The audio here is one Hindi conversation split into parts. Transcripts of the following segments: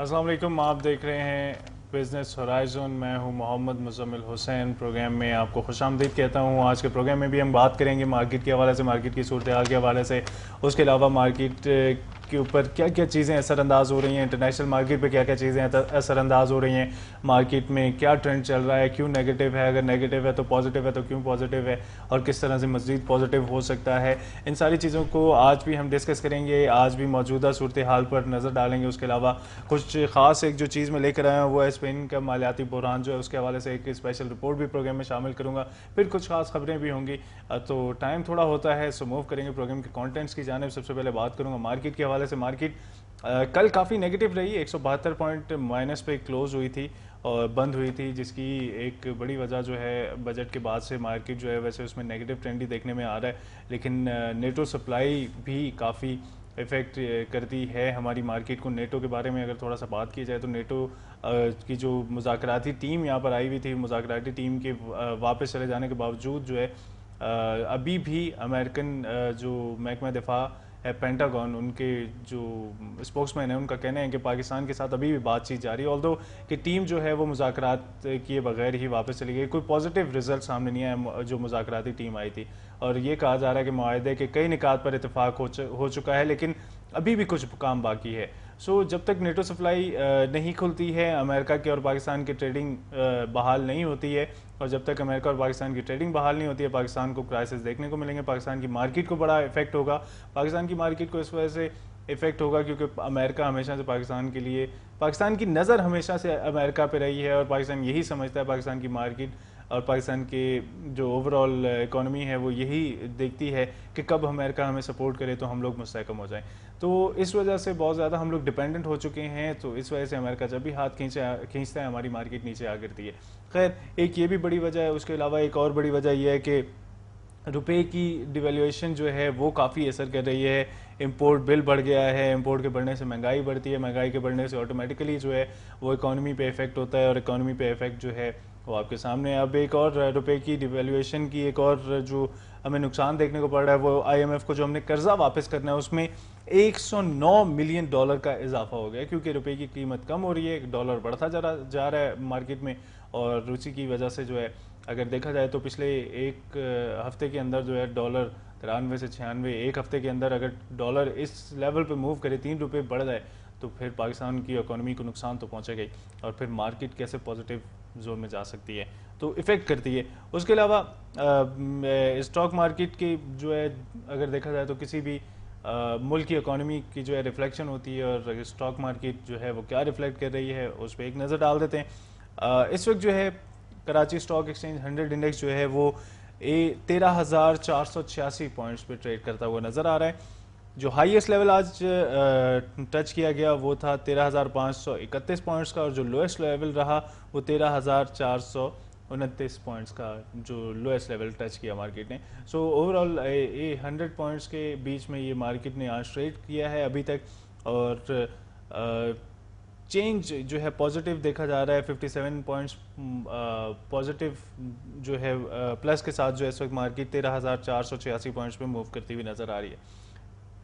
अस्सलाम वालेकुम। आप देख रहे हैं बिजनेस होराइजन। मैं हूं मोहम्मद मुजम्मिल हुसैन। प्रोग्राम में आपको खुशामदीद कहता हूं। आज के प्रोग्राम में भी हम बात करेंगे मार्केट के हवाले से, मार्केट की सूरत हाल के हवाले से, उसके अलावा मार्केट के ऊपर क्या क्या चीज़ें असरअंदाज हो रही हैं, इंटरनेशनल मार्केट पे क्या क्या चीज़ें असरअंदाज हो रही हैं, मार्केट में क्या ट्रेंड चल रहा है, क्यों नेगेटिव है, अगर नेगेटिव है तो पॉजिटिव है तो क्यों पॉजिटिव है, और किस तरह से मज़ीद पॉजिटिव हो सकता है। इन सारी चीज़ों को आज भी हम डिस्कस करेंगे। आज भी मौजूदा सूरत हाल पर नज़र डालेंगे। उसके अलावा कुछ ख़ास एक जो चीज़ मैं लेकर आया हूँ वो है स्पेन का मालियाती बहरान जो है, उसके हवाले से एक स्पेशल रिपोर्ट भी प्रोग्राम में शामिल करूँगा। फिर कुछ खास खबरें भी होंगी। तो टाइम थोड़ा होता है, सो मूव करेंगे प्रोग्राम के कंटेंट्स की जानिब। सबसे पहले बात करूँगा मार्केट के हवाले से। मार्केट कल काफ़ी नेगेटिव रही। 172 पॉइंट माइनस पे क्लोज हुई थी और बंद हुई थी, जिसकी एक बड़ी वजह जो है बजट के बाद से मार्केट जो है वैसे उसमें नेगेटिव ट्रेंड ही देखने में आ रहा है। लेकिन नेटो सप्लाई भी काफ़ी इफ़ेक्ट करती है हमारी मार्केट को। नेटो के बारे में अगर थोड़ा सा बात की जाए तो नेटो की जो मुज़ाकराती टीम यहाँ पर आई हुई थी, मुज़ाकराती टीम के वापस चले जाने के बावजूद जो है अभी भी अमेरिकन जो महकमा दिफा है पेंटागन, उनके जो स्पोक्समैन है उनका कहना है कि पाकिस्तान के साथ अभी भी बातचीत जारी है। ऑल्दो कि टीम जो है वो मुज़ाकरात किए बगैर ही वापस चली गई। कोई पॉजिटिव रिजल्ट सामने नहीं आया जो मुज़ाकराती टीम आई थी। और ये कहा जा रहा है कि मुआहदे के कई निकात पर इतफाक हो चुका है, लेकिन अभी भी कुछ काम बाकी है। सो जब तक नेटो सप्लाई नहीं खुलती है, अमेरिका के और पाकिस्तान की ट्रेडिंग बहाल नहीं होती है, और जब तक अमेरिका और पाकिस्तान की ट्रेडिंग बहाल नहीं होती है, पाकिस्तान को क्राइसिस देखने को मिलेंगे। पाकिस्तान की मार्केट को बड़ा इफेक्ट होगा। पाकिस्तान की मार्केट को इस वजह से इफेक्ट होगा क्योंकि अमेरिका हमेशा से पाकिस्तान के लिए, पाकिस्तान की नज़र हमेशा से अमेरिका पे रही है, और पाकिस्तान यही समझता है, पाकिस्तान की मार्केट और पाकिस्तान के जो ओवरऑल इकोनॉमी है वो यही देखती है कि कब अमेरिका हमें सपोर्ट करे तो हम लोग मुस्तहकम हो जाएं। तो इस वजह से बहुत ज़्यादा हम लोग डिपेंडेंट हो चुके हैं। तो इस वजह से अमेरिका जब भी हाथ खींचता है हमारी मार्केट नीचे आ गिरती है। खैर, एक ये भी बड़ी वजह है। उसके अलावा एक और बड़ी वजह यह है कि रुपए की डिवेल्यूएशन जो है वो काफ़ी असर कर रही है। इंपोर्ट बिल बढ़ गया है, इंपोर्ट के बढ़ने से महंगाई बढ़ती है, महंगाई के बढ़ने से ऑटोमेटिकली जो है वो इकोनॉमी पे इफेक्ट होता है, और इकोनॉमी पे इफेक्ट जो है वो आपके सामने। अब एक और रुपए की डिवेल्यूएशन की एक और जो हमें नुकसान देखने को पड़ रहा है वो आईएमएफ को जो हमने कर्जा वापस करना है उसमें 109 मिलियन डॉलर का इजाफा हो गया, क्योंकि रुपए की कीमत कम हो रही है, डॉलर बढ़ता जा रहा है मार्केट में। और उसी की वजह से जो है अगर देखा जाए तो पिछले एक हफ्ते के अंदर जो है डॉलर 93 से 96, एक हफ्ते के अंदर अगर डॉलर इस लेवल पे मूव करे, 3 रुपये बढ़ जाए, तो फिर पाकिस्तान की इकोनॉमी को नुकसान तो पहुंचेगा ही, और फिर मार्केट कैसे पॉजिटिव जोन में जा सकती है, तो इफ़ेक्ट करती है। उसके अलावा स्टॉक मार्केट की जो है अगर देखा जाए तो किसी भी मुल्क की इकोनॉमी की जो है रिफ्लेक्शन होती है, और स्टॉक मार्केट जो है वो क्या रिफ्लेक्ट कर रही है उस पर एक नज़र डाल देते हैं। इस वक्त जो है कराची स्टॉक एक्सचेंज 100 इंडेक्स जो है वो 13,486 पॉइंट्स पे ट्रेड करता हुआ नज़र आ रहा है। जो हाईएस्ट लेवल आज टच किया गया वो था 13,531 पॉइंट्स का, और जो लोएस्ट लेवल रहा वो 13,429 पॉइंट्स का जो लोएस्ट लेवल टच किया मार्केट ने। सो ओवरऑल 100 पॉइंट्स के बीच में ये मार्केट ने आज ट्रेड किया है अभी तक, और चेंज जो है पॉजिटिव देखा जा रहा है। 57 पॉइंट्स पॉजिटिव जो है प्लस के साथ जो है इस वक्त मार्केट 13,486 पॉइंट्स पे मूव करती हुई नज़र आ रही है।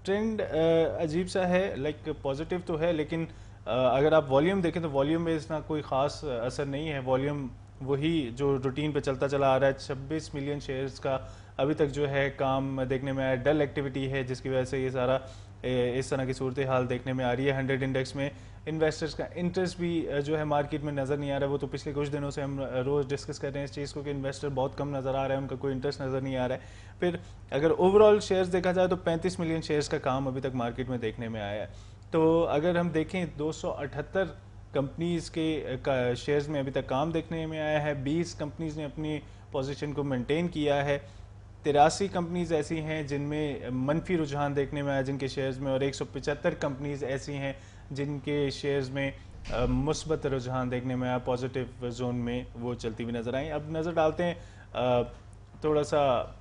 ट्रेंड अजीब सा है, लाइक पॉजिटिव तो है, लेकिन अगर आप वॉल्यूम देखें तो वॉल्यूम में इसका कोई ख़ास असर नहीं है। वॉल्यूम वही जो रूटीन पे चलता चला आ रहा है। 26 मिलियन शेयर्स का अभी तक जो है काम देखने में आया। डल एक्टिविटी है जिसकी वजह से ये सारा इस तरह की सूरत हाल देखने में आ रही है। 100 इंडेक्स में इन्वेस्टर्स का इंटरेस्ट भी जो है मार्केट में नज़र नहीं आ रहा है। वो तो पिछले कुछ दिनों से हम रोज़ डिस्कस कर रहे हैं इस चीज़ को कि इन्वेस्टर बहुत कम नज़र आ रहा है, उनका कोई इंटरेस्ट नज़र नहीं आ रहा है। फिर अगर ओवरऑल शेयर्स देखा जाए तो 35 मिलियन शेयर्स का काम अभी तक मार्केट में देखने में आया है। तो अगर हम देखें 278 कंपनीज़ के शेयर्स में अभी तक काम देखने में आया है। 20 कंपनीज़ ने अपनी पोजीशन को मेंटेन किया है। 83 कंपनीज ऐसी हैं जिनमें मनफी रुझान देखने में आया जिनके शेयर्स में, और 175 कंपनीज ऐसी हैं जिनके शेयर्स में मुस्बत रुझान देखने में आया, पॉजिटिव जोन में वो चलती हुई नज़र आई। अब नज़र डालते हैं थोड़ा सा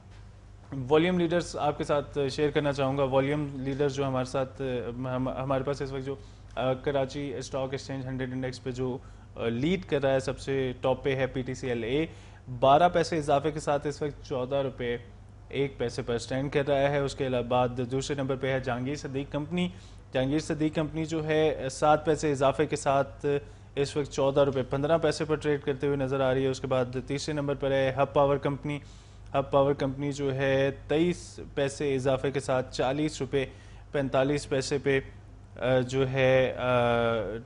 वॉल्यूम लीडर्स आपके साथ शेयर करना चाहूँगा। वॉल्यूम लीडर्स जो हमारे साथ हमारे पास इस वक्त जो कराची स्टॉक एक्सचेंज 100 इंडेक्स पे जो लीड कर रहा है, सबसे टॉप पे है PTCL 12 पैसे इजाफे के साथ इस वक्त 14 रुपये 1 पैसे पर स्टैंड कर रहा है। उसके बाद दूसरे नंबर पे है जहांगीर सदीक कंपनी जहांगीर सदीक कंपनी जो है 7 पैसे इजाफे के साथ इस वक्त 14 रुपये 15 पैसे पर ट्रेड करते हुए नज़र आ रही है। उसके बाद तीसरे नंबर पर है hub power company. Hub power company जो है 23 पैसे इजाफे के साथ 40 रुपये 45 पैसे पे जो है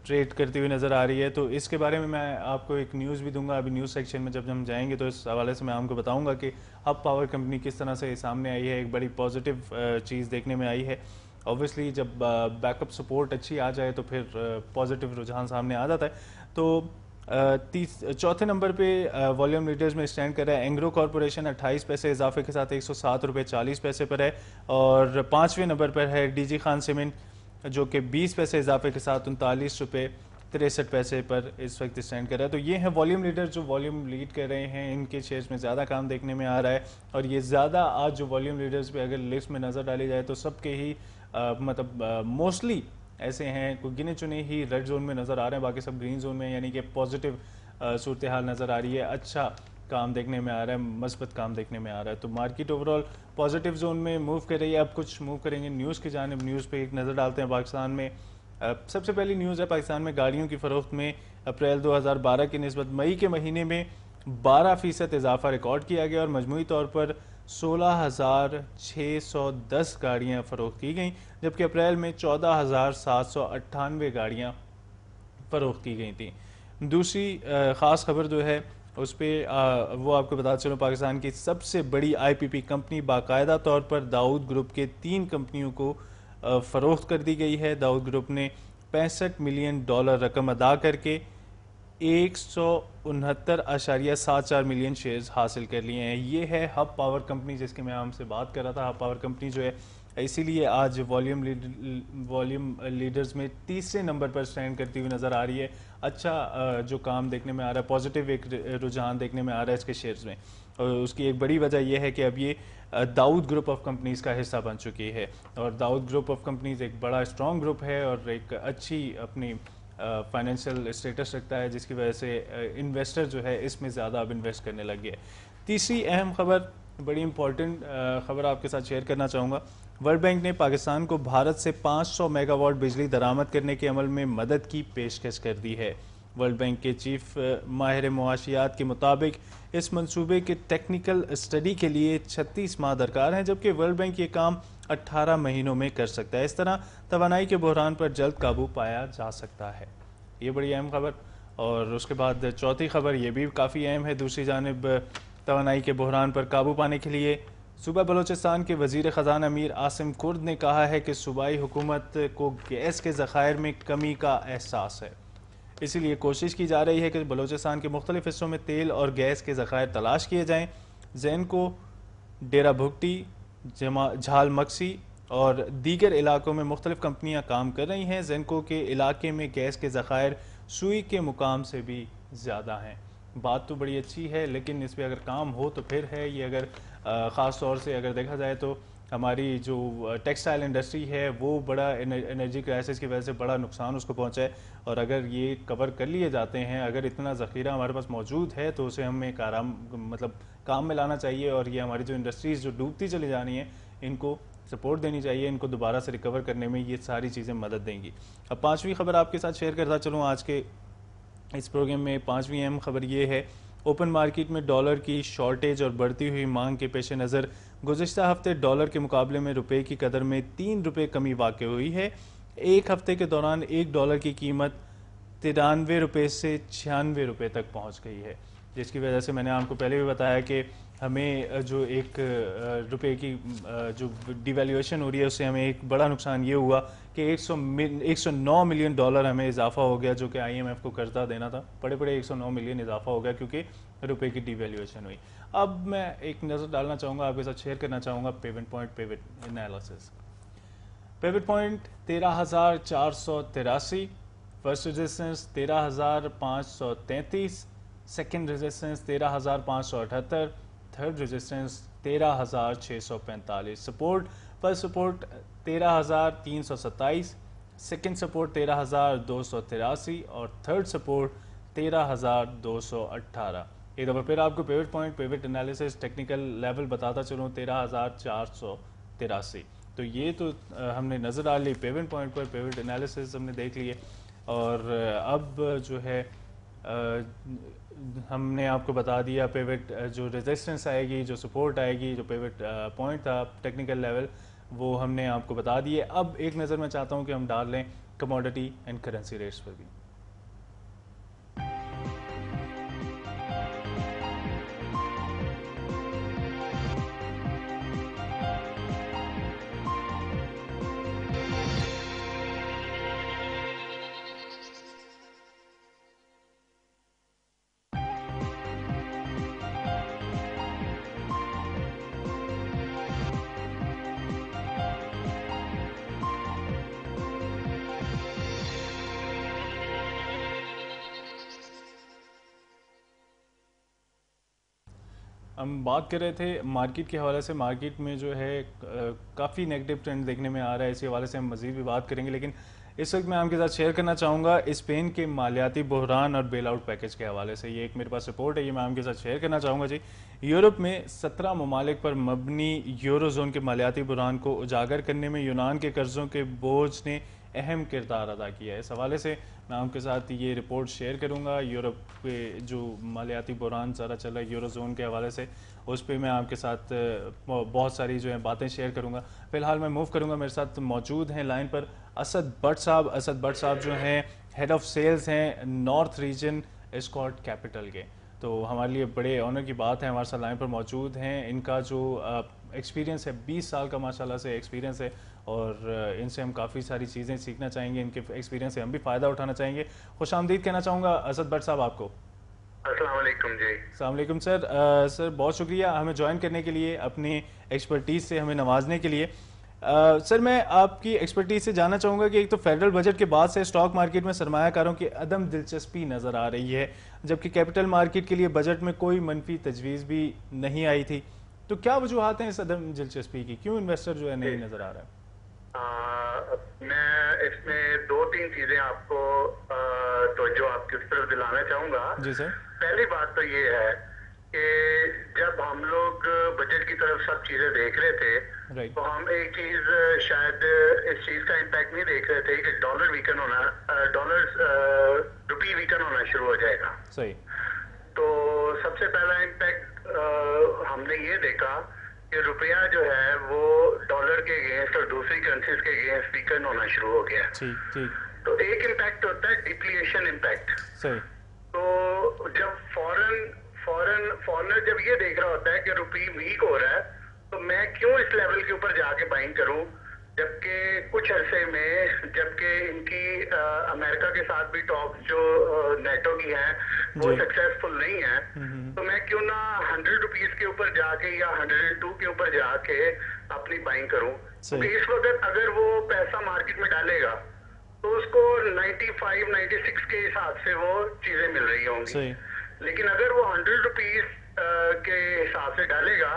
ट्रेड करती हुई नज़र आ रही है। तो इसके बारे में मैं आपको एक न्यूज़ भी दूंगा अभी न्यूज़ सेक्शन में जब हम जाएंगे, तो इस हवाले से मैं आपको बताऊंगा कि हब पावर कंपनी किस तरह से सामने आई है। एक बड़ी पॉजिटिव चीज़ देखने में आई है। ऑब्वियसली जब बैकअप सपोर्ट अच्छी आ जाए तो फिर पॉजिटिव रुझान सामने आ जाता है। तो चौथे नंबर पे वॉल्यूम लीडर्स में स्टैंड कर रहा है एंग्रो कॉरपोरेशन 28 पैसे इजाफे के साथ 107 रुपये 40 पैसे पर है। और पाँचवें नंबर पर है डीजी खान सीमेंट जो कि 20 पैसे इजाफे के साथ 39 रुपये 63 पैसे पर इस वक्त स्टैंड कर रहा है। तो ये हैं वॉल्यूम लीडर जो वॉल्यूम लीड कर रहे हैं, इनके शेयर्स में ज़्यादा काम देखने में आ रहा है। और ये ज़्यादा आज जो वॉल्यूम लीडर्स पे अगर लिस्ट में नज़र डाली जाए तो सबके ही मतलब मोस्टली ऐसे हैं, कोई गिने चुने ही रेड जोन में नज़र आ रहे हैं, बाकी सब ग्रीन जोन में, यानी कि पॉजिटिव सूरत हाल नज़र आ रही है। अच्छा काम देखने में आ रहा है, मस्बत काम देखने में आ रहा है। तो मार्केट ओवरऑल पॉजिटिव जोन में मूव कर रही है। अब कुछ मूव करेंगे न्यूज़ की जानिब। न्यूज़ पे एक नज़र डालते हैं। पाकिस्तान में सबसे पहली न्यूज़ है पाकिस्तान में गाड़ियों की फ़रोख्त में अप्रैल 2012 की निस्बत मई के महीने में 12% इजाफा रिकॉर्ड किया गया और मजमूई तौर पर 16,610 गाड़ियाँ फ़रोख्त की गई, जबकि अप्रैल में 14,798 गाड़ियाँ फ़रोख्त की गई थी। दूसरी ख़ास खबर जो है उस पर वो आपको बता चलूँ, पाकिस्तान की सबसे बड़ी IPP कंपनी बाकायदा तौर पर दाऊद ग्रुप के 3 कंपनियों को फ़रोख्त कर दी गई है। दाऊद ग्रुप ने $65 मिलियन रकम अदा करके 169.74 मिलियन शेयर्स हासिल कर लिए हैं। ये है हब पावर कंपनी जिसकी मैं आपसे बात कर रहा था। हब पावर कंपनी जो है इसीलिए आज वॉल्यूम लीडर्स में तीसरे नंबर पर स्टैंड करती हुई नज़र आ रही है। अच्छा जो काम देखने में आ रहा है, पॉजिटिव एक रुझान देखने में आ रहा है इसके शेयर्स में। और उसकी एक बड़ी वजह यह है कि अब ये दाऊद ग्रुप ऑफ कंपनीज़ का हिस्सा बन चुकी है। और दाऊद ग्रुप ऑफ कंपनीज़ एक बड़ा स्ट्रॉन्ग ग्रुप है और एक अच्छी अपनी फाइनेंशियल स्टेटस रखता है, जिसकी वजह से इन्वेस्टर जो है इसमें ज़्यादा अब इन्वेस्ट करने लग गए। तीसरी अहम खबर, बड़ी इंपॉर्टेंट खबर आपके साथ शेयर करना चाहूँगा। वर्ल्ड बैंक ने पाकिस्तान को भारत से 500 मेगावाट बिजली दरामद करने के अमल में मदद की पेशकश कर दी है। वर्ल्ड बैंक के चीफ माहिर मुआशियात के मुताबिक इस मंसूबे के टेक्निकल स्टडी के लिए 36 माह दरकार हैं, जबकि वर्ल्ड बैंक ये काम 18 महीनों में कर सकता है। इस तरह तवानाई के बहरान पर जल्द काबू पाया जा सकता है। ये बड़ी अहम खबर। और उसके बाद चौथी खबर ये भी काफ़ी अहम है। दूसरी जानिब तवानाई के बहरान पर काबू पाने के लिए सूबा बलोचिस्तान के वज़ीर ख़जाना अमीर आसिम कुर्द ने कहा है कि सूबाई हुकूमत को गैस के ज़खायर में कमी का एहसास है, इसीलिए कोशिश की जा रही है कि बलोचिस्तान के मुख्तलिफ हिस्सों में तेल और गैस के ज़खायर तलाश किए जाएँ। जैनको, डेरा भुगटी, झाल मक्सी और दीगर इलाकों में मुख्तलिफ कंपनियाँ काम कर रही हैं। जैनको के इलाके में गैस के ज़खायर सुई के मुकाम से भी ज़्यादा हैं। बात तो बड़ी अच्छी है, लेकिन इस पर अगर काम हो तो फिर है ये। अगर ख़ास तौर से अगर देखा जाए तो हमारी जो टेक्सटाइल इंडस्ट्री है वो बड़ा एनर्जी क्राइसिस की वजह से बड़ा नुकसान उसको पहुंचा है। और अगर ये कवर कर लिए जाते हैं, अगर इतना ज़ख़ीरा हमारे पास मौजूद है तो उसे हमें एक आराम मतलब काम में लाना चाहिए। और ये हमारी जो इंडस्ट्रीज़ जो डूबती चली जानी है इनको सपोर्ट देनी चाहिए, इनको दोबारा से रिकवर करने में ये सारी चीज़ें मदद देंगी। अब पाँचवीं खबर आपके साथ शेयर करता चलूँ आज के इस प्रोग्राम में। पाँचवीं अहम खबर ये है, ओपन मार्केट में डॉलर की शॉर्टेज और बढ़ती हुई मांग के पेश नज़र गुज़िश्ता हफ्ते डॉलर के मुकाबले में रुपए की कदर में 3 रुपये कमी वाक़ हुई है। एक हफ्ते के दौरान $1 की कीमत 93 रुपये से 96 रुपये तक पहुँच गई है, जिसकी वजह से मैंने आपको पहले भी बताया कि हमें जो एक रुपए की जो डिवैल्यूएशन हो रही है उससे हमें एक बड़ा नुकसान ये हुआ कि 109 मिलियन डॉलर हमें इजाफा हो गया, जो कि IMF को कर्जा देना था। बड़े 109 मिलियन इजाफा हो गया क्योंकि रुपए की डिवैल्यूएशन हुई। अब मैं एक नज़र डालना चाहूँगा, आपके साथ शेयर करना चाहूँगा pivot point analysis. Pivot point 13,483, first resistance 13,533, second resistance 13,578, third resistance 13,645, support first support 13,327, second support 13,283 और थर्ड सपोर्ट 13,218। एक दफ़ा फिर आपको pivot point pivot analysis technical level बताता चलूँ 13,483। तो ये तो हमने नज़र डाल ली पेवेंट पॉइंट पर, पेवेंट एनालिसिस हमने देख लिए। और अब जो है हमने आपको बता दिया पेवेट जो रेजिस्टेंस आएगी, जो सपोर्ट आएगी, जो पेवेट पॉइंट था टेक्निकल लेवल, वो हमने आपको बता दिए। अब एक नज़र मैं चाहता हूँ कि हम डाल लें कमोडिटी एंड करेंसी रेट्स पर भी। हम बात कर रहे थे मार्केट के हवाले से। मार्केट में जो है काफ़ी नेगेटिव ट्रेंड देखने में आ रहा है, इसी हवाले से हम मज़ीद भी बात करेंगे। लेकिन इस वक्त मैं आपके साथ शेयर करना चाहूँगा स्पेन के मालियाती बहरान और बेल आउट पैकेज के हवाले से। ये एक मेरे पास रिपोर्ट है, ये मैं आपके साथ शेयर करना चाहूँगा जी। यूरोप में 17 ममालिक पर मबनी यूरो जोन के मालियाती बहरान को उजागर करने में यूनान के कर्ज़ों के बोझ ने अहम किरदार अदा किया है। इस हवाले से मैं आपके साथ ये रिपोर्ट शेयर करूंगा। यूरोप पे जो मालियाती बहरान ज़्यादा चल रहा है यूरो जोन के हवाले से, उस पर मैं आपके साथ बहुत सारी जो है बातें शेयर करूंगा। फिलहाल मैं मूव करूंगा, मेरे साथ मौजूद हैं लाइन पर असद भट्ट साहब। असद भट्ट साहब जो हैं हेड ऑफ सेल्स हैं नॉर्थ रीजन एस्कॉर्ट कैपिटल के। तो हमारे लिए बड़े ऑनर की बात है, हमारे साथ लाइन पर मौजूद हैं। इनका जो एक्सपीरियंस है 20 साल का माशाल्लाह से एक्सपीरियंस है, और इनसे हम काफ़ी सारी चीज़ें सीखना चाहेंगे, इनके एक्सपीरियंस से हम भी फ़ायदा उठाना चाहेंगे। खुश आमदीद कहना चाहूँगा असद भट्ट साहब आपको। अस्सलाम वालेकुम जी। अस्सलाम वालेकुम सर। सर बहुत शुक्रिया हमें ज्वाइन करने के लिए, अपनी एक्सपर्टीज़ से हमें नवाजने के लिए। सर मैं आपकी एक्सपर्टीज से जानना चाहूँगा कि एक तो फेडरल बजट के बाद से स्टॉक मार्केट में सरमायाकारों की अदम दिलचस्पी नज़र आ रही है, जबकि कैपिटल मार्केट के लिए बजट में कोई मनफी तजवीज़ भी नहीं आई थी। तो क्या वजूहत हैं इस अदम दिलचस्पी की? क्यों इन्वेस्टर जो है नहीं नज़र आ रहा है? मैं इसमें दो तीन चीज़ें आपको तो जो आपकी उस तरफ दिलाना चाहूँगा। जी सर। पहली बात तो ये है कि जब हम लोग बजट की तरफ सब चीज़ें देख रहे थे, तो हम एक चीज़ शायद इस चीज़ का इम्पैक्ट नहीं देख रहे थे कि डॉलर वीकन होना, रुपी वीकन होना शुरू हो जाएगा। सही। तो सबसे पहला इम्पैक्ट हमने ये देखा कि रुपया जो है वो डॉलर के अगेंस्ट और दूसरी करेंसीज के अगेंस्ट वीकन होना शुरू हो गया। ठीक ठीक। तो एक इम्पैक्ट होता है डिप्लीशन इम्पैक्ट। सही। तो जब फॉरेनर जब ये देख रहा होता है कि रुपी वीक हो रहा है, तो मैं क्यों इस लेवल के ऊपर जाके बाइंग करूं, जबकि कुछ अरसे में जबकि इनकी अमेरिका के साथ भी टॉक्स जो नेटो की हैं वो सक्सेसफुल नहीं है, तो मैं क्यों ना 100 रुपीज के ऊपर जाके या 102 के ऊपर जाके अपनी बाइंग करूं। क्योंकि इस वक्त अगर वो पैसा मार्केट में डालेगा तो उसको 95, 96 के हिसाब से वो चीजें मिल रही होंगी। लेकिन अगर वो 100 रुपीज के हिसाब से डालेगा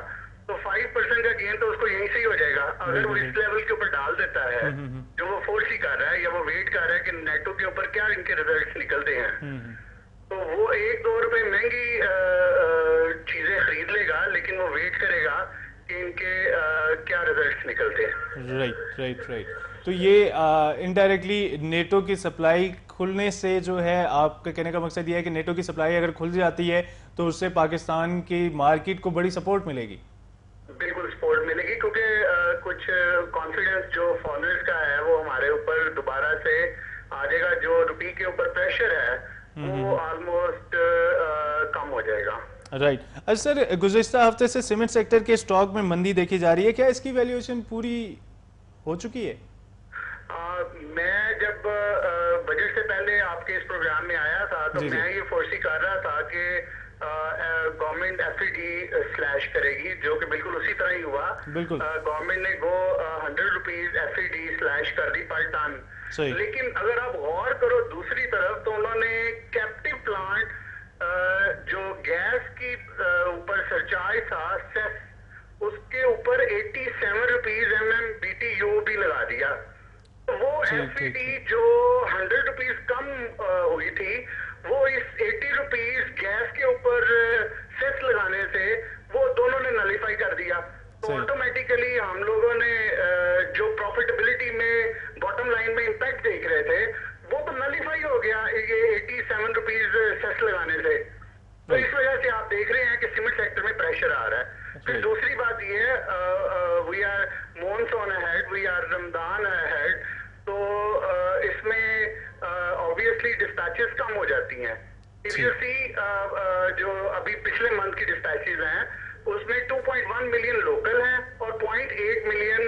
तो 5% का गेन तो उसको यहीं से ही हो जाएगा। अगर वो इस लेवल के ऊपर डाल देता है, जो वो फोर्स ही कर रहा है या वो वेट कर रहा है कि नेटो के ऊपर क्या इनके रिजल्ट्स निकलते हैं, तो वो 1-2 रुपए महंगी चीजें खरीद लेगा, लेकिन वो वेट करेगा कि इनके क्या रिजल्ट्स निकलते हैं। राइट। तो ये इनडायरेक्टली नेटो की सप्लाई खुलने से जो है, आपका कहने का मकसद ये है कि नेटो की सप्लाई अगर खुल जाती है तो उससे पाकिस्तान की मार्केट को बड़ी सपोर्ट मिलेगी। बिल्कुल सपोर्ट मिलेगी, क्योंकि कुछ कॉन्फिडेंस जो फॉरेनर्स का है वो हमारे ऊपर दोबारा से आ जाएगा। जो रुपये के ऊपर प्रेशर है वो ऑलमोस्ट कम हो जाएगा। राइट। अच्छा सर, गुज़िश्ता हफ्ते से सीमेंट सेक्टर के स्टॉक में मंदी देखी जा रही है, क्या इसकी वैल्यूएशन पूरी हो चुकी है? मैं जब बजट से पहले आपके इस प्रोग्राम में आया था तो मैं ये फोर्सी कर रहा था कि गवर्नमेंट FED स्लैश करेगी, जो कि बिल्कुल उसी तरह ही हुआ। गवर्नमेंट ने 100 रुपीज FED स्लैश कर दी पर टन। लेकिन अगर आप गौर करो दूसरी तरफ, तो उन्होंने कैप्टिव प्लांट जो गैस की ऊपर सरचार्ज था सेस, उसके ऊपर 87 रुपीज MMBTU भी लगा दिया। तो वो FED जो 100 रुपीज कम हुई थी, वो इस 80 रुपीज गैस के ऊपर सेस लगाने से वो दोनों ने नलीफाई कर दिया। तो ऑटोमेटिकली हम लोगों ने देख रहे हैं कि सीमेंट सेक्टर में प्रेशर आ रहा है। फिर दूसरी बात ये है, we are monsoon ahead, we are Ramzan ahead, तो इसमें ऑब्वियसली डिस्पैचेस कम हो जाती हैं। इफ यू सी जो अभी पिछले मंथ की डिस्पैचेस हैं उसमें 2.1 मिलियन लोकल हैं और 0.8 मिलियन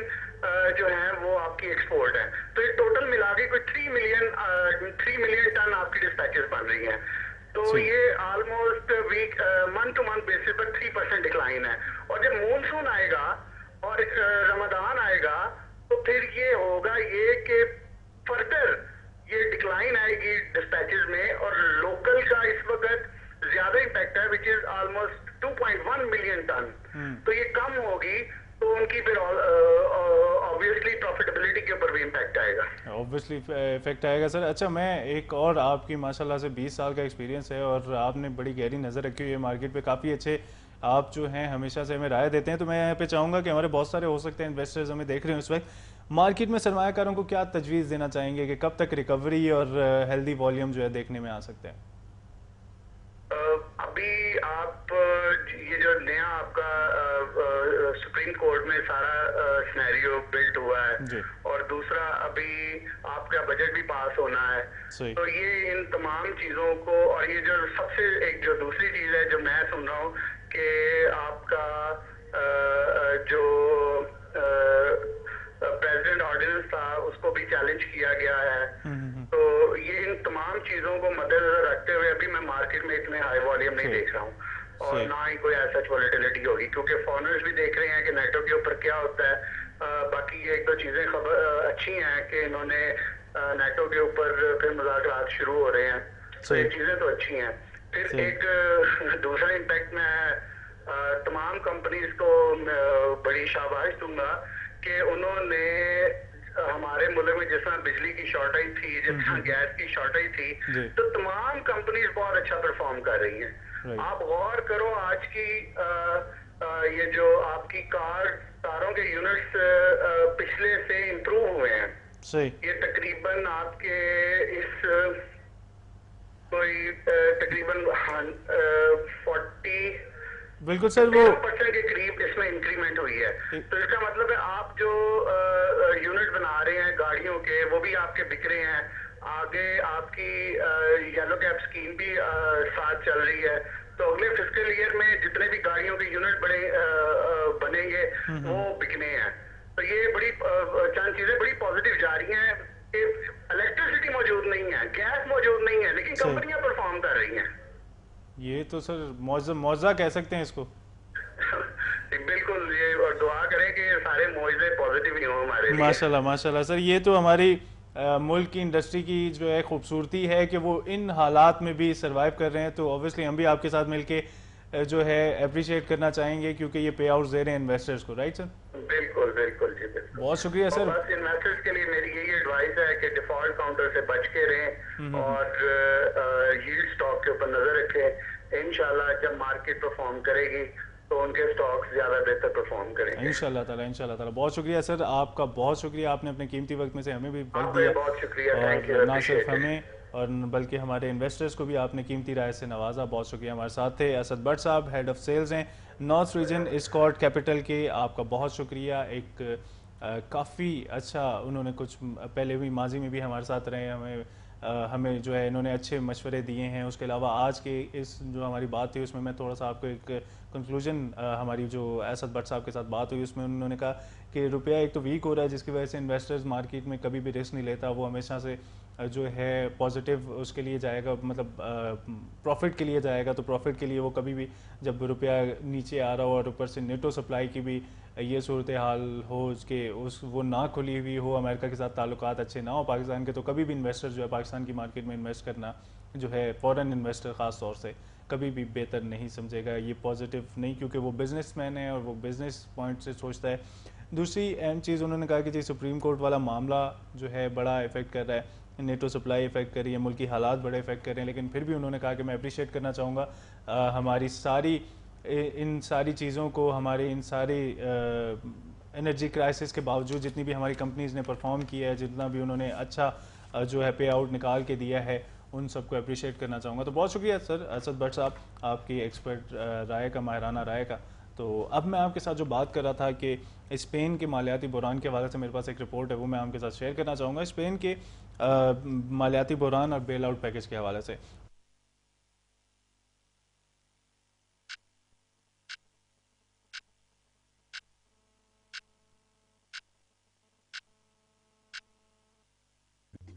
जो है वो आपकी एक्सपोर्ट है। तो ये टोटल मिला के कोई 3 मिलियन टन आपकी डिस्पैचेस बन रही हैं। तो ये almost week month to month basis पर 3% डिक्लाइन है। और जब मॉनसून आएगा और रमजान आएगा तो फिर ये होगा ये कि फर्दर ये डिक्लाइन आएगी डिस्पैचेस में, और लोकल का इस वक्त ज्यादा इम्पैक्ट है which is almost 2.1 million ton. तो ये कम होगी तो उनकी फिर ऑब्वियसली प्रॉफिटेबिलिटी के ऊपर भी इम्पैक्ट आएगा। ऑब्वियसली इफेक्ट आएगा सर। अच्छा, मैं एक और, आपकी माशाल्लाह से 20 साल का एक्सपीरियंस है और आपने बड़ी गहरी नज़र रखी हुई है मार्केट पे, काफ़ी अच्छे आप जो हैं हमेशा से हमें राय देते हैं। तो मैं यहाँ पे चाहूँगा कि हमारे बहुत सारे हो सकते हैं इन्वेस्टर्स हमें देख रहे हैं इस वक्त, मार्केट में सरमायाकारों को क्या तजवीज़ देना चाहेंगे कि कब तक रिकवरी और हेल्दी वॉल्यूम जो है देखने में आ सकते हैं? अभी आप ये जो नया आपका सुप्रीम कोर्ट में सारा सिनेरियो बिल्ड हुआ है और दूसरा अभी आपका बजट भी पास होना है, तो ये इन तमाम चीजों को, और ये जो सबसे एक जो दूसरी चीज है जो मैं सुन रहा हूँ कि आपका जो प्रेसिडेंट ऑर्डिनेंस था उसको भी चैलेंज किया गया है। तो ये इन तमाम चीजों को मद्देनजर रखते हुए अभी मैं मार्केट में इतने हाई वॉल्यूम नहीं देख रहा हूँ और ना ही कोई ऐसा वॉलेटिलिटी होगी, क्योंकि फॉरेनर्स भी देख रहे हैं कि नेटो के ऊपर क्या होता है। बाकी एक दो चीजें खबर अच्छी हैं कि इन्होंने नेटो के ऊपर फिर मुज़ाकरात शुरू हो रहे हैं, तो ये चीजें तो अच्छी हैं। फिर एक दूसरा इम्पैक्ट मैं तमाम कंपनीज को बड़ी शाबाश दूंगा कि उन्होंने हमारे मुल्क में जिस तरह बिजली की शॉर्टेज थी, जिस तरह गैस की शॉर्टेज थी, तो तमाम कंपनीज बहुत अच्छा परफॉर्म कर रही हैं। आप गौर करो आज की ये जो आपकी कारों के यूनिट्स पिछले से इंप्रूव हुए हैं। ये तकरीबन आपके इस कोई तकरीबन 40 बिल्कुल सर, वो % के करीब इसमें इंक्रीमेंट हुई है। तो इसका मतलब है आप जो यूनिट बना रहे हैं गाड़ियों के वो भी आपके बिक रहे हैं। आगे आपकी येलो कैप स्कीम भी साथ चल रही है, तो अगले फिस्कल ईयर में जितने भी गाड़ियों के यूनिट बनेंगे वो बिकने हैं। तो ये बड़ी चंद चीजें बड़ी पॉजिटिव जा रही हैं। इलेक्ट्रिसिटी मौजूद नहीं है, गैस मौजूद नहीं है, लेकिन कंपनियां परफॉर्म कर रही हैं। ये तो सर मौजा कह सकते हैं इसको। बिल्कुल, ये और दुआ करें कि सारे मौजे पॉजिटिव ही हों हमारे लिए। माशाल्लाह माशाल्लाह सर, ये तो हमारी मुल्क की इंडस्ट्री की जो है खूबसूरती है कि वो इन हालात में भी सर्वाइव कर रहे हैं। तो ऑब्वियसली हम भी आपके साथ मिलके जो है अप्रिशिएट करना चाहेंगे क्योंकि ये पे आउट दे रहे हैं इन्वेस्टर्स को, राइट सर? बिल्कुल बिल्कुल जी, बिल्कुल। बहुत शुक्रिया सर। बस इन्वेस्टर्स के लिए मेरी यही एडवाइस है कि डिफॉल्ट काउंटर से बच के रहें और यील्ड स्टॉक के ऊपर नजर रखें। इंशाल्लाह जब मार्केट परफॉर्म करेगी तो उनके स्टॉक्स ज्यादा बेहतर परफॉर्म करेंगे इंशाल्लाह ताला। बहुत शुक्रिया सर, आपका बहुत शुक्रिया, आपने अपने कीमती वक्त में से हमें भी वक्त दिया। बहुत शुक्रिया, थैंक यू। और ना सिर्फ हमें और बल्कि हमारे इन्वेस्टर्स को भी आपने कीमती राय से नवाजा, बहुत शुक्रिया। हमारे साथ थे असद भट्ट साहब, हेड ऑफ सेल्स हैं नॉर्थ रीजन एस्कॉर्ट कैपिटल के, आपका बहुत शुक्रिया। एक काफ़ी अच्छा उन्होंने कुछ पहले भी माजी में भी हमारे साथ रहे, हमें जो है इन्होंने अच्छे मशवरे दिए हैं। उसके अलावा आज के इस जो हमारी बात थी उसमें मैं थोड़ा सा आपको एक कंक्लूजन, हमारी जो असद भट्ट साहब के साथ बात हुई उसमें उन्होंने कहा कि रुपया एक तो वीक हो रहा है जिसकी वजह से इन्वेस्टर्स मार्केट में कभी भी रिस्क नहीं लेता, वो हमेशा से जो है पॉजिटिव उसके लिए जाएगा, मतलब प्रॉफिट के लिए जाएगा। तो प्रॉफिट के लिए वो कभी भी जब रुपया नीचे आ रहा हो और ऊपर से नेटो सप्लाई की भी ये सूरत हाल हो कि वो ना खुली हुई हो, अमेरिका के साथ ताल्लुकात अच्छे ना हो पाकिस्तान के, तो कभी भी इन्वेस्टर जो है पाकिस्तान की मार्केट में इन्वेस्ट करना जो है फॉरेन इन्वेस्टर ख़ास तौर से कभी भी बेहतर नहीं समझेगा। ये पॉजिटिव नहीं, क्योंकि वो बिजनेसमैन है और वो बिजनेस पॉइंट से सोचता है। दूसरी अहम चीज़ उन्होंने कहा कि जी सुप्रीम कोर्ट वाला मामला जो है बड़ा इफेक्ट कर रहा है, नेटो सप्लाई इफेक्ट कर रही है, मुल्की हालात बड़े इफेक्ट कर रहे हैं, लेकिन फिर भी उन्होंने कहा कि मैं अप्रिशिएट करना चाहूँगा हमारी सारी इन सारी चीज़ों को, हमारे इन सारी एनर्जी क्राइसिस के बावजूद जितनी भी हमारी कंपनीज़ ने परफॉर्म किया है, जितना भी उन्होंने अच्छा जो है पे आउट निकाल के दिया है, उन सबको अप्रिशिएट करना चाहूँगा। तो बहुत शुक्रिया सर असद भट्ट साहब, आपकी एक्सपर्ट राय का, माहिराना राय का। तो अब मैं आपके साथ जो बात कर रहा था कि स्पेन के मालियाती बहरान के हवाले से मेरे पास एक रिपोर्ट है, वो मैं आपके साथ शेयर करना चाहूँगा स्पेन के मालियाती बहरान और बेल आउट पैकेज के हवाले से।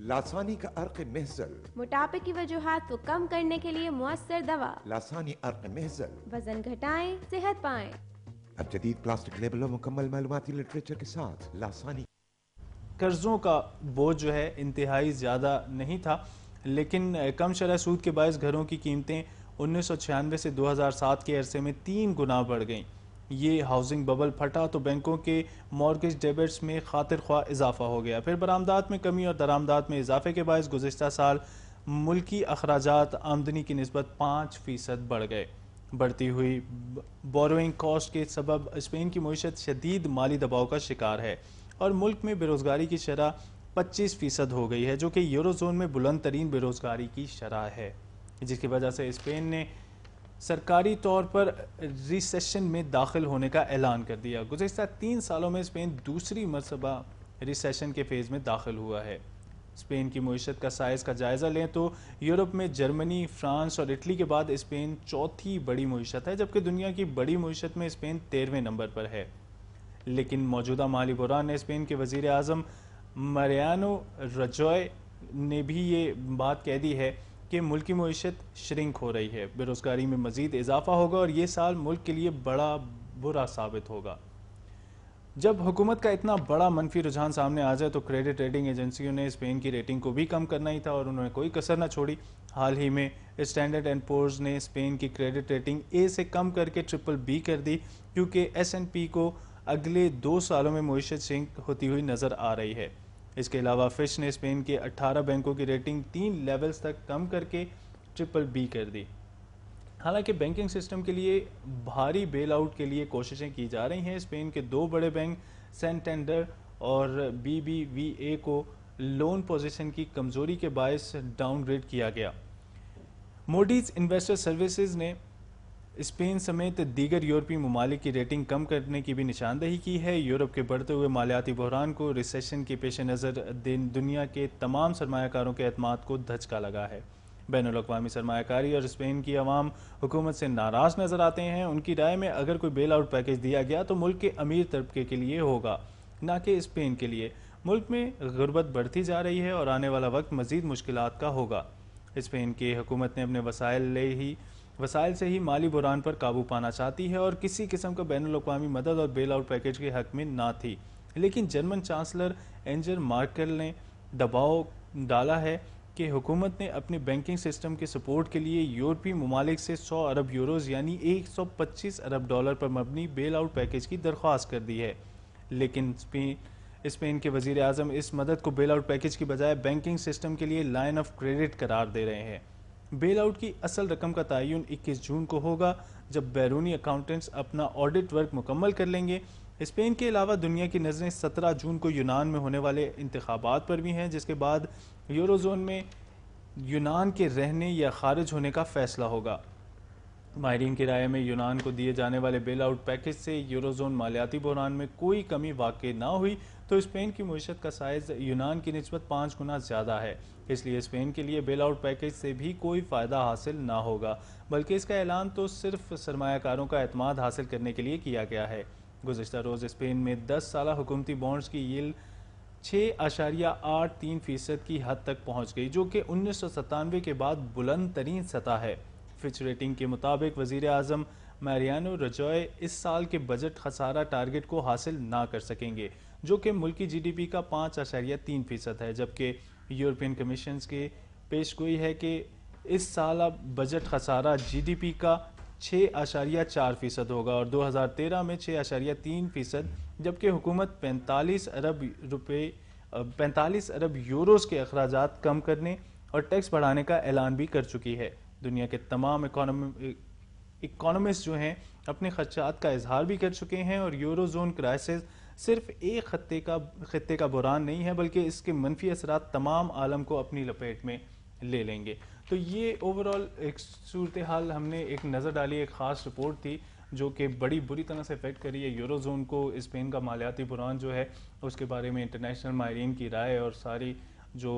लासानी का अर्क महजल, मोटापे की वजूहात को कम करने के लिए मुअस्सर दवा। लासानी अर्क महजल, वजन घटाएं, सेहत पाएं। अब जदीद प्लास्टिक लेबल और मुकम्मल मालूमाती लिटरेचर के साथ लासानी। कर्जों का बोझ जो है इंतहाई ज़्यादा नहीं था, लेकिन कम शरह सूद के बायस घरों की कीमतें 1996 से 2007 के अरसे में 3 गुना बढ़ गईं। ये हाउसिंग बबल फटा तो बैंकों के मॉर्गेज डेबिट्स में खातिर ख्वाह इजाफा हो गया। फिर बरामदात में कमी और दरामदात में इजाफे के बायस गुज़िश्ता साल मुल्की अखराजात आमदनी की निस्बत 5% बढ़ गए। बढ़ती हुई बोरोइंग कॉस्ट के सबब स्पेन की मईशत शदीद माली दबाव का शिकार है और मुल्क में बेरोज़गारी की शरह 25% हो गई है, जो कि यूरोजोन में बुलंद तरीन बेरोज़गारी की शरह है, जिसकी वजह से स्पेन ने सरकारी तौर पर रिसेशन में दाखिल होने का ऐलान कर दिया। गुज़िश्ता 3 सालों में स्पेन दूसरी मरतबा रिसेशन के फेज़ में दाखिल हुआ है। स्पेन की मईशत का साइज़ का जायज़ा लें तो यूरोप में जर्मनी, फ्रांस और इटली के बाद स्पेन चौथी बड़ी मईशत है, जबकि दुनिया की बड़ी मईशत में स्पेन 13वें नंबर पर है। लेकिन मौजूदा माली बहरान ने स्पेन के वज़ीर आज़म मरियानो रजॉय ने भी ये बात कह दी है कि मुल्क की मईशत श्रिंक हो रही है, बेरोज़गारी में मज़ीद इजाफा होगा और ये साल मुल्क के लिए बड़ा बुरा साबित होगा। जब हुकूमत का इतना बड़ा मनफी रुझान सामने आ जाए तो क्रेडिट रेटिंग एजेंसियों ने स्पेन की रेटिंग को भी कम करना ही था और उन्होंने कोई कसर न छोड़ी। हाल ही में स्टैंडर्ड एंड पोर्स ने स्पेन की क्रेडिट रेटिंग ए से कम करके BBB कर दी, क्योंकि S&P को अगले 2 सालों में मईशत श्रिंक होती हुई नज़र आ रही है। इसके अलावा फिश ने स्पेन के 18 बैंकों की रेटिंग 3 लेवल्स तक कम करके BBB कर दी। हालांकि बैंकिंग सिस्टम के लिए भारी बेल आउट के लिए कोशिशें की जा रही हैं। स्पेन के 2 बड़े बैंक सैंटेंडर और BBVA को लोन पोजीशन की कमजोरी के बायस डाउनग्रेड किया गया। मोडीज इन्वेस्टर सर्विसेज ने स्पेन समेत दीगर यूरोपीय ममालिक की रेटिंग कम करने की भी निशानदही की है। यूरोप के बढ़ते हुए मालियाती बहरान को रिसेशन के पेश नज़र दुनिया के तमाम सरमायाकारों के एतमाद को धचका लगा है। बैनुल-अक़वामी सरमायाकारी और स्पेन की अवाम हुकूमत से नाराज़ नज़र आते हैं। उनकी राय में अगर कोई बेल आउट पैकेज दिया गया तो मुल्क के अमीर तबके के लिए होगा, ना कि स्पेन के लिए। मुल्क में गुर्बत बढ़ती जा रही है और आने वाला वक्त मज़ीद मुश्किलात का होगा। स्पेन की हुकूमत ने अपने वसाइल से ही माली बहरान पर काबू पाना चाहती है और किसी किस्म का बैनुल-अक़वामी मदद और बेल आउट पैकेज के हक में ना थी। लेकिन जर्मन चांसलर एंजेला मर्केल ने दबाव डाला है कि हुकूमत ने अपने बैंकिंग सिस्टम के सपोर्ट के लिए यूरोपीय ममालिक से 100 अरब यूरोज़ यानी 125 अरब डॉलर पर मबनी बेल आउट पैकेज की दरख्वास्त कर दी है। लेकिन स्पेन के वज़ीर आज़म इस मदद को बेल आउट पैकेज की बजाय बैंकिंग सिस्टम के लिए लाइन ऑफ क्रेडिट करार दे रहे हैं। बेल आउट की असल रकम का तयन 21 जून को होगा, जब बैरूनी अकाउंटेंट्स अपना ऑडिट वर्क मुकम्मल कर लेंगे। स्पेन के अलावा दुनिया की नज़रें 17 जून को यूनान में होने वाले इंतखाबात पर भी हैं, जिसके बाद यूरोजोन में यूनान के रहने या खारिज होने का फैसला होगा। माहिरीन की राय में यूनान को दिए जाने वाले बेल आउट पैकेज से यूरोजोन मालियाती बहरान में कोई कमी वाक़ई ना हुई तो स्पेन की मईशत का साइज़ यूनान की निस्बत 5 गुना ज़्यादा है। इसलिए स्पेन के लिए बेल आउट पैकेज से भी कोई फ़ायदा हासिल ना होगा, बल्कि इसका ऐलान तो सिर्फ सरमायाकारों का एतमाद हासिल करने के लिए किया गया है। गुज़िश्ता रोज़ स्पेन में 10 साला हुकूमती बॉन्ड्स की यील्ड 6.83% की हद तक पहुँच गई, जो कि 1997 के बाद बुलंद तरीन सतह है। फिच रेटिंग के मुताबिक वज़ीर आज़म मैरियानो रजॉय इस साल के बजट खसारा टारगेट को हासिल ना कर सकेंगे, जो कि मुल्की GDP का 5.3% है, जबकि यूरोपियन कमीशन की पेशगोई है कि इस साल बजट खसारा GDP का 6.4% होगा और 2013 में 6.3%, जबकि हुकूमत 45 अरब यूरोज़ के अखराजात कम करने और टैक्स बढ़ाने का ऐलान भी कर चुकी है। दुनिया के तमाम इकोनॉमिस्ट जो हैं अपने खदशात का इजहार भी कर चुके हैं और यूरोजोन क्राइसिस सिर्फ एक खत्ते का बहरान नहीं है, बल्कि इसके मनफी असरात तमाम आलम को अपनी लपेट में ले लेंगे। तो ये ओवरऑल एक सूरत हाल हमने एक नज़र डाली, एक ख़ास रिपोर्ट थी जो कि बड़ी बुरी तरह से इफेक्ट करी है यूरोजोन को। स्पेन का मालियाती बुरान जो है उसके बारे में इंटरनेशनल माहिरीन की राय और सारी जो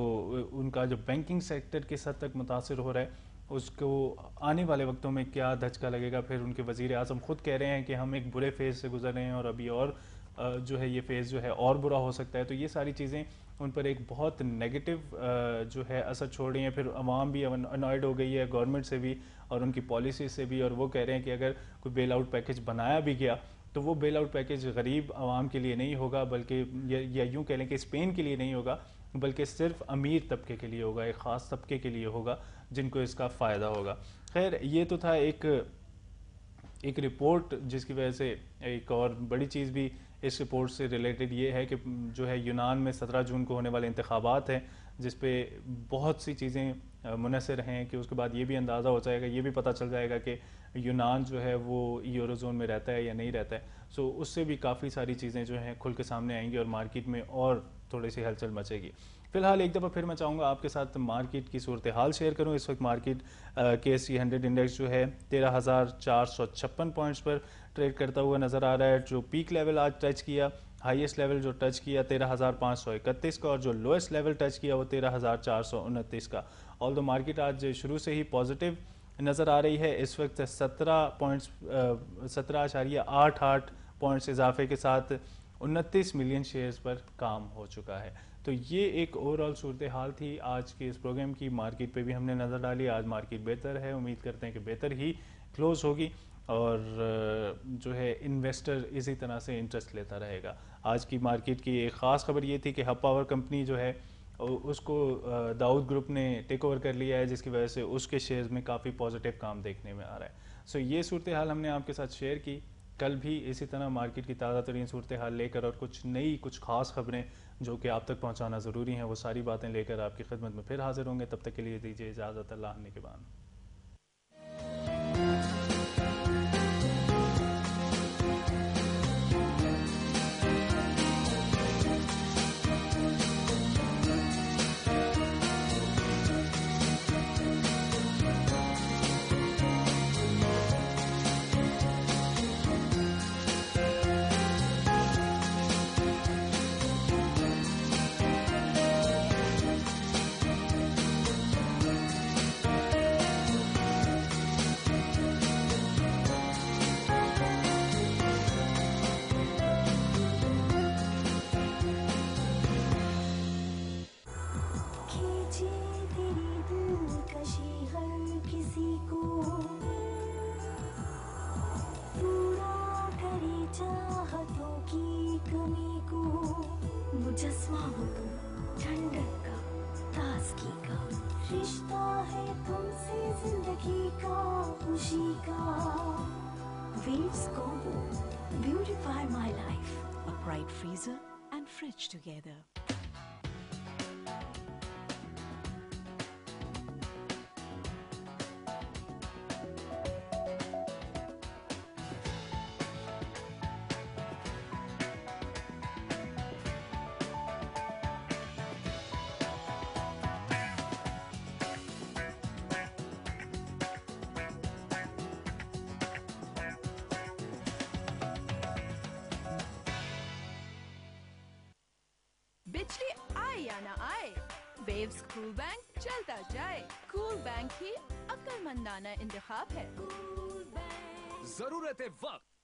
उनका जो बैंकिंग सेक्टर किस हद तक मुतासर हो रहा है उसको आने वाले वक्तों में क्या धचका लगेगा। फिर उनके वज़ीर आज़म खुद कह रहे हैं कि हम एक बुरे फेज़ से गुजर रहे हैं और अभी और जो है ये फेज़ जो है और बुरा हो सकता है। तो ये सारी चीज़ें उन पर एक बहुत नेगेटिव जो है असर छोड़ रही हैं। फिर अवाम भी अनॉयड हो गई है गवर्नमेंट से भी और उनकी पॉलिसी से भी, और वो कह रहे हैं कि अगर कोई बेल आउट पैकेज बनाया भी गया तो वो बेल आउट पैकेज गरीब आवाम के लिए नहीं होगा, बल्कि या यूँ कह लें कि स्पेन के लिए नहीं होगा, बल्कि सिर्फ अमीर तबके के लिए होगा, एक ख़ास तबके के लिए होगा जिनको इसका फ़ायदा होगा। खैर ये तो था एक रिपोर्ट जिसकी वजह से एक और बड़ी चीज़ भी इस रिपोर्ट से रिलेटेड ये है कि जो है यूनान में 17 जून को होने वाले इंतखाबात हैं जिस पे बहुत सी चीज़ें मुनसर हैं कि उसके बाद ये भी अंदाज़ा हो जाएगा, ये भी पता चल जाएगा कि यूनान जो है वो यूरोजोन में रहता है या नहीं रहता है। सो उससे भी काफ़ी सारी चीज़ें जो हैं खुल के सामने आएंगी और मार्केट में और थोड़ी सी हलचल मचेगी। फिलहाल एक दफ़ा फिर मैं चाहूँगा आपके साथ मार्केट की सूरत हाल शेयर करूँ। इस वक्त मार्केट KSE 100 इंडेक्स जो है 13,456 पॉइंट्स पर ट्रेड करता हुआ नज़र आ रहा है। जो पीक लेवल आज टच किया, हाईएस्ट लेवल जो टच किया 13,531 का, और जो लोएस्ट लेवल टच किया वो 13,429 का। ऑल द मार्केट आज शुरू से ही पॉजिटिव नज़र आ रही है। इस वक्त 17.88 पॉइंट्स इजाफे के साथ 29 मिलियन शेयर्स पर काम हो चुका है। तो ये एक ओवरऑल सूरत हाल थी आज के इस प्रोग्राम की। मार्केट पे भी हमने नज़र डाली, आज मार्केट बेहतर है, उम्मीद करते हैं कि बेहतर ही क्लोज होगी और जो है इन्वेस्टर इसी तरह से इंटरेस्ट लेता रहेगा। आज की मार्केट की एक ख़ास खबर ये थी कि हब पावर कंपनी जो है उसको दाऊद ग्रुप ने टेक ओवर कर लिया है, जिसकी वजह से उसके शेयर्स में काफ़ी पॉजिटिव काम देखने में आ रहा है। सो ये सूरत हाल हमने आपके साथ शेयर की। कल भी इसी तरह मार्केट की ताज़ा तरीन सूरत हाल लेकर और कुछ नई कुछ ख़ास खबरें जो कि आप तक पहुंचाना ज़रूरी हैं वो सारी बातें लेकर आपकी खिदमत में फिर हाजिर होंगे। तब तक के लिए दीजिए इजाज़त। अल्लाह निगहबान। मुजस्मा हो तुम ठंडक का, ताजगी का, रिश्ता है तुमसे जिंदगी का, खुशी का। Waves Combo, beautify my life. A bright freezer and fridge together. बिजली आए या ना आए, वेव्स कूल बैंक चलता जाए। कूल बैंक ही अक्लमंदाना इंतखाब है। जरूरत वक्त